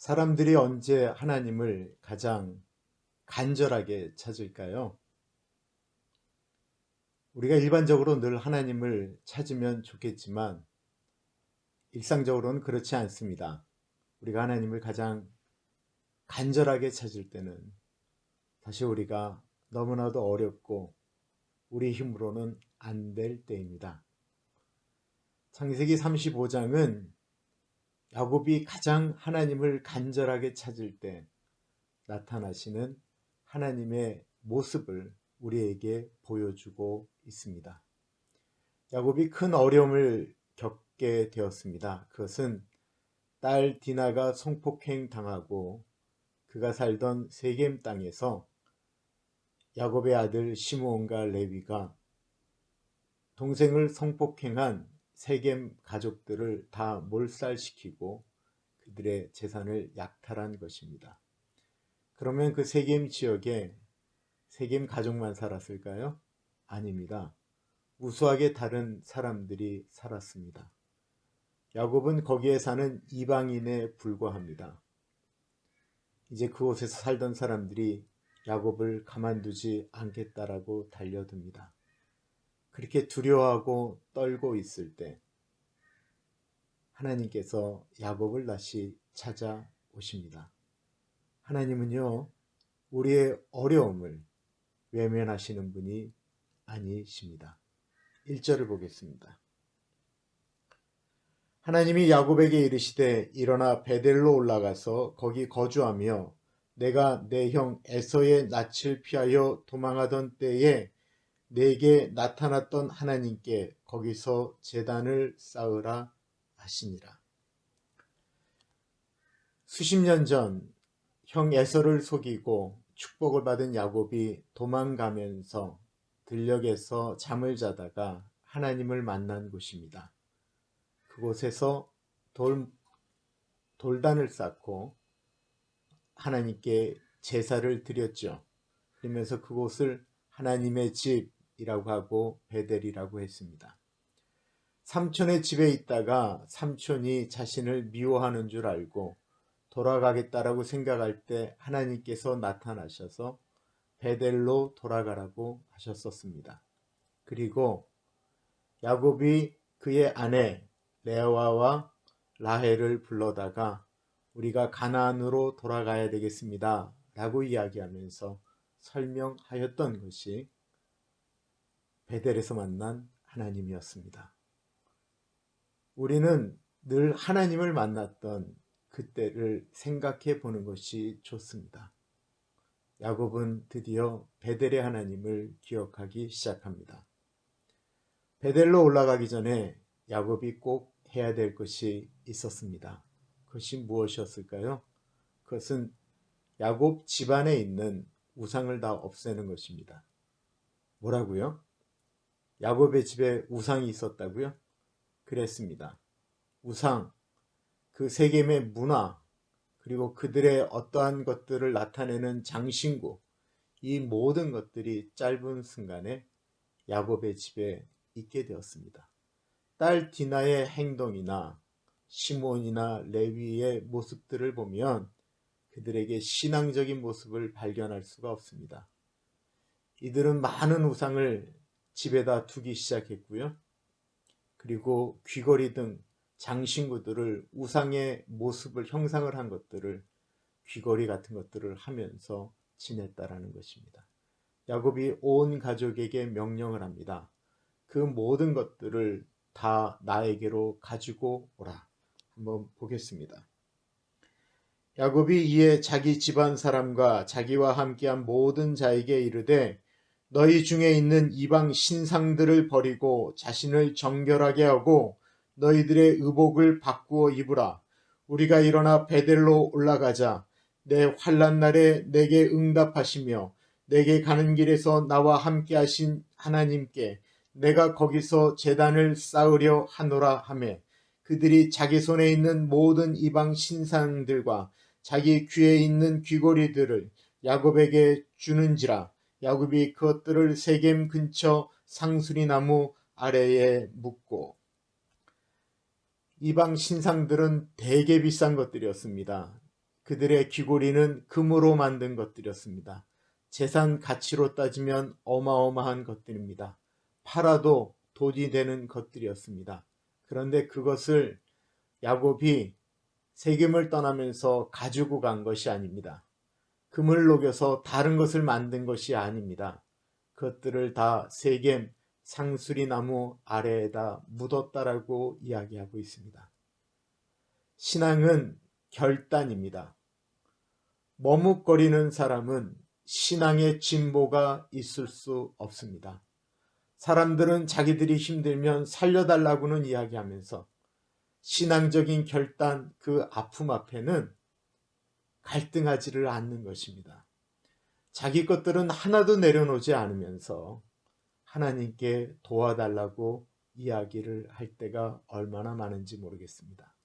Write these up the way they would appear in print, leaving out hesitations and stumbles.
사람들이 언제 하나님을 가장 간절하게 찾을까요? 우리가 일반적으로 늘 하나님을 찾으면 좋겠지만 일상적으로는 그렇지 않습니다. 우리가 하나님을 가장 간절하게 찾을 때는 사실 우리가 너무나도 어렵고 우리 힘으로는 안 될 때입니다. 창세기 35장은 야곱이 가장 하나님을 간절하게 찾을 때 나타나시는 하나님의 모습을 우리에게 보여주고 있습니다. 야곱이 큰 어려움을 겪게 되었습니다. 그것은 딸 디나가 성폭행 당하고 그가 살던 세겜 땅에서 야곱의 아들 시므온과 레위가 동생을 성폭행한 세겜 가족들을 다 몰살시키고 그들의 재산을 약탈한 것입니다. 그러면 그 세겜 지역에 세겜 가족만 살았을까요? 아닙니다. 우수하게 다른 사람들이 살았습니다. 야곱은 거기에 사는 이방인에 불과합니다. 이제 그곳에서 살던 사람들이 야곱을 가만두지 않겠다라고 달려듭니다. 그렇게 두려워하고 떨고 있을 때 하나님께서 야곱을 다시 찾아오십니다. 하나님은요, 우리의 어려움을 외면하시는 분이 아니십니다. 1절을 보겠습니다. 하나님이 야곱에게 이르시되 일어나 베델로 올라가서 거기 거주하며 내가 내 형 에서의 낯을 피하여 도망하던 때에 내게 나타났던 하나님께 거기서 제단을 쌓으라 하시니라. 수십 년 전 형 에서를 속이고 축복을 받은 야곱이 도망가면서 들녘에서 잠을 자다가 하나님을 만난 곳입니다. 그곳에서 돌단을 쌓고 하나님께 제사를 드렸죠. 그러면서 그곳을 하나님의 집이라고 하고 베델이라고 했습니다. 삼촌의 집에 있다가 삼촌이 자신을 미워하는 줄 알고 돌아가겠다라고 생각할 때 하나님께서 나타나셔서 베델로 돌아가라고 하셨었습니다. 그리고 야곱이 그의 아내 레아와 라헬을 불러다가 우리가 가나안으로 돌아가야 되겠습니다 라고 이야기하면서 설명하였던 것이 베델에서 만난 하나님이었습니다. 우리는 늘 하나님을 만났던 그때를 생각해 보는 것이 좋습니다. 야곱은 드디어 베델의 하나님을 기억하기 시작합니다. 베델로 올라가기 전에 야곱이 꼭 해야 될 것이 있었습니다. 그것이 무엇이었을까요? 그것은 야곱 집안에 있는 우상을 다 없애는 것입니다. 뭐라고요? 야곱의 집에 우상이 있었다고요? 그랬습니다. 우상, 그 세겜의 문화, 그리고 그들의 어떠한 것들을 나타내는 장신구, 이 모든 것들이 짧은 순간에 야곱의 집에 있게 되었습니다. 딸 디나의 행동이나 시몬이나 레위의 모습들을 보면 그들에게 신앙적인 모습을 발견할 수가 없습니다. 이들은 많은 우상을 집에다 두기 시작했고요. 그리고 귀걸이 등 장신구들을 우상의 모습을 형상을 한 것들을 귀걸이 같은 것들을 하면서 지냈다라는 것입니다. 야곱이 온 가족에게 명령을 합니다. 그 모든 것들을 다 나에게로 가지고 오라. 한번 보겠습니다. 야곱이 이에 자기 집안 사람과 자기와 함께한 모든 자에게 이르되 너희 중에 있는 이방 신상들을 버리고 자신을 정결하게 하고 너희들의 의복을 바꾸어 입으라. 우리가 일어나 베델로 올라가자. 내 환난 날에 내게 응답하시며 내게 가는 길에서 나와 함께 하신 하나님께 내가 거기서 제단을 쌓으려 하노라 하매 그들이 자기 손에 있는 모든 이방 신상들과 자기 귀에 있는 귀고리들을 야곱에게 주는지라. 야곱이 그것들을 세겜 근처 상수리 나무 아래에 묻고. 이방 신상들은 되게 비싼 것들이었습니다. 그들의 귀고리는 금으로 만든 것들이었습니다. 재산 가치로 따지면 어마어마한 것들입니다. 팔아도 돈이 되는 것들이었습니다. 그런데 그것을 야곱이 세겜을 떠나면서 가지고 간 것이 아닙니다. 금을 녹여서 다른 것을 만든 것이 아닙니다. 그것들을 다 세겜 상수리 나무 아래에다 묻었다라고 이야기하고 있습니다. 신앙은 결단입니다. 머뭇거리는 사람은 신앙의 진보가 있을 수 없습니다. 사람들은 자기들이 힘들면 살려달라고는 이야기하면서 신앙적인 결단, 그 아픔 앞에는 갈등하지를 않는 것입니다. 자기 것들은 하나도 내려놓지 않으면서 하나님께 도와달라고 이야기를 할 때가 얼마나 많은지 모르겠습니다.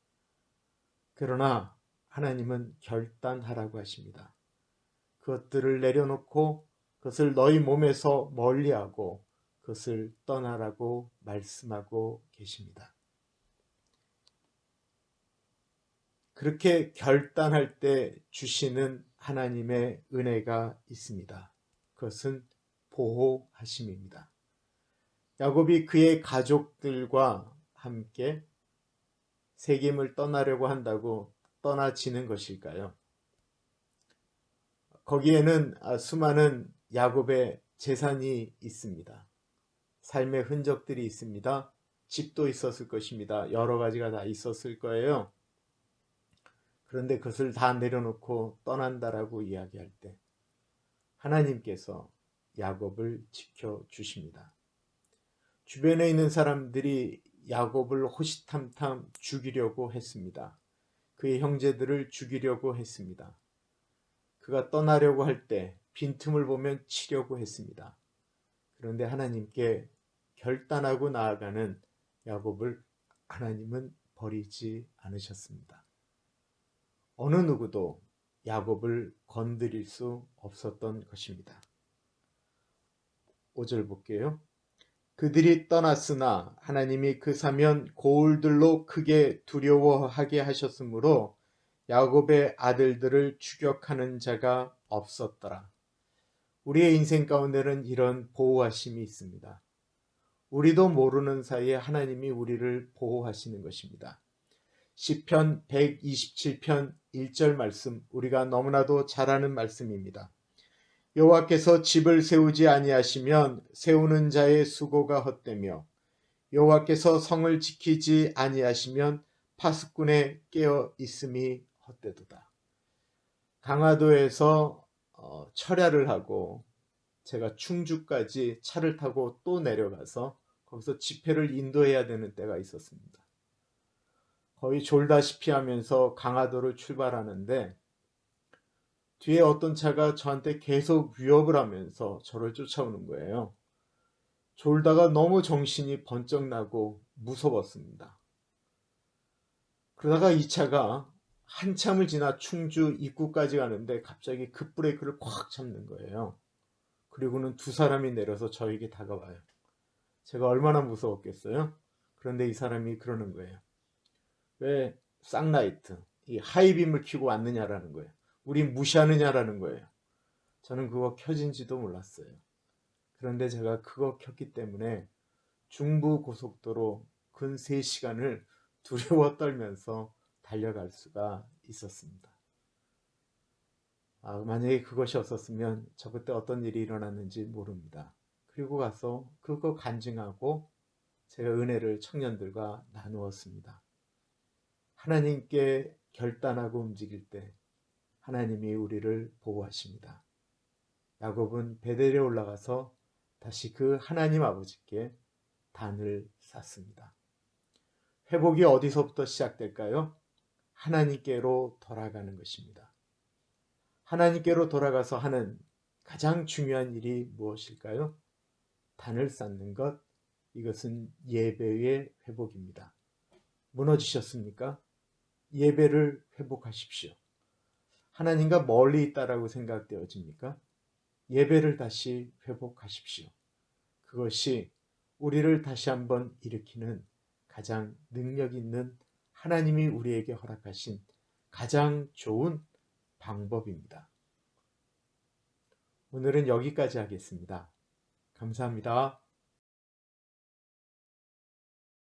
그러나 하나님은 결단하라고 하십니다. 그것들을 내려놓고 그것을 너희 몸에서 멀리하고 그것을 떠나라고 말씀하고 계십니다. 그렇게 결단할 때 주시는 하나님의 은혜가 있습니다. 그것은 보호하심입니다. 야곱이 그의 가족들과 함께 세겜을 떠나려고 한다고 떠나지는 것일까요? 거기에는 수많은 야곱의 재산이 있습니다. 삶의 흔적들이 있습니다. 집도 있었을 것입니다. 여러 가지가 다 있었을 거예요. 그런데 그것을 다 내려놓고 떠난다라고 이야기할 때 하나님께서 야곱을 지켜주십니다. 주변에 있는 사람들이 야곱을 호시탐탐 죽이려고 했습니다. 그의 형제들을 죽이려고 했습니다. 그가 떠나려고 할 때 빈틈을 보면 치려고 했습니다. 그런데 하나님께 결단하고 나아가는 야곱을 하나님은 버리지 않으셨습니다. 어느 누구도 야곱을 건드릴 수 없었던 것입니다. 5절 볼게요. 그들이 떠났으나 하나님이 그 사면 고울들로 크게 두려워하게 하셨으므로 야곱의 아들들을 추격하는 자가 없었더라. 우리의 인생 가운데는 이런 보호하심이 있습니다. 우리도 모르는 사이에 하나님이 우리를 보호하시는 것입니다. 시편 127편 1절 말씀, 우리가 너무나도 잘 아는 말씀입니다. 여호와께서 집을 세우지 아니하시면 세우는 자의 수고가 헛되며 여호와께서 성을 지키지 아니하시면 파수꾼의 깨어 있음이 헛되도다. 강화도에서 철야를 하고 제가 충주까지 차를 타고 또 내려가서 거기서 집회를 인도해야 되는 때가 있었습니다. 거의 졸다시피 하면서 강화도를 출발하는데 뒤에 어떤 차가 저한테 계속 위협을 하면서 저를 쫓아오는 거예요. 졸다가 너무 정신이 번쩍 나고 무서웠습니다. 그러다가 이 차가 한참을 지나 충주 입구까지 가는데 갑자기 급브레이크를 꽉 잡는 거예요. 그리고는 두 사람이 내려서 저에게 다가와요. 제가 얼마나 무서웠겠어요? 그런데 이 사람이 그러는 거예요. 왜 쌍라이트, 이 하이빔을 켜고 왔느냐라는 거예요. 우린 무시하느냐라는 거예요. 저는 그거 켜진지도 몰랐어요. 그런데 제가 그거 켰기 때문에 중부고속도로 근 3시간을 두려워 떨면서 달려갈 수가 있었습니다. 만약에 그것이 없었으면 저 그때 어떤 일이 일어났는지 모릅니다. 그리고 가서 그거 간증하고 제가 은혜를 청년들과 나누었습니다. 하나님께 결단하고 움직일 때 하나님이 우리를 보호하십니다. 야곱은 베델에 올라가서 다시 그 하나님 아버지께 단을 쌓습니다. 회복이 어디서부터 시작될까요? 하나님께로 돌아가는 것입니다. 하나님께로 돌아가서 하는 가장 중요한 일이 무엇일까요? 단을 쌓는 것, 이것은 예배의 회복입니다. 무너지셨습니까? 예배를 회복하십시오. 하나님과 멀리 있다라고 생각되어집니까? 예배를 다시 회복하십시오. 그것이 우리를 다시 한번 일으키는 가장 능력 있는 하나님이 우리에게 허락하신 가장 좋은 방법입니다. 오늘은 여기까지 하겠습니다. 감사합니다.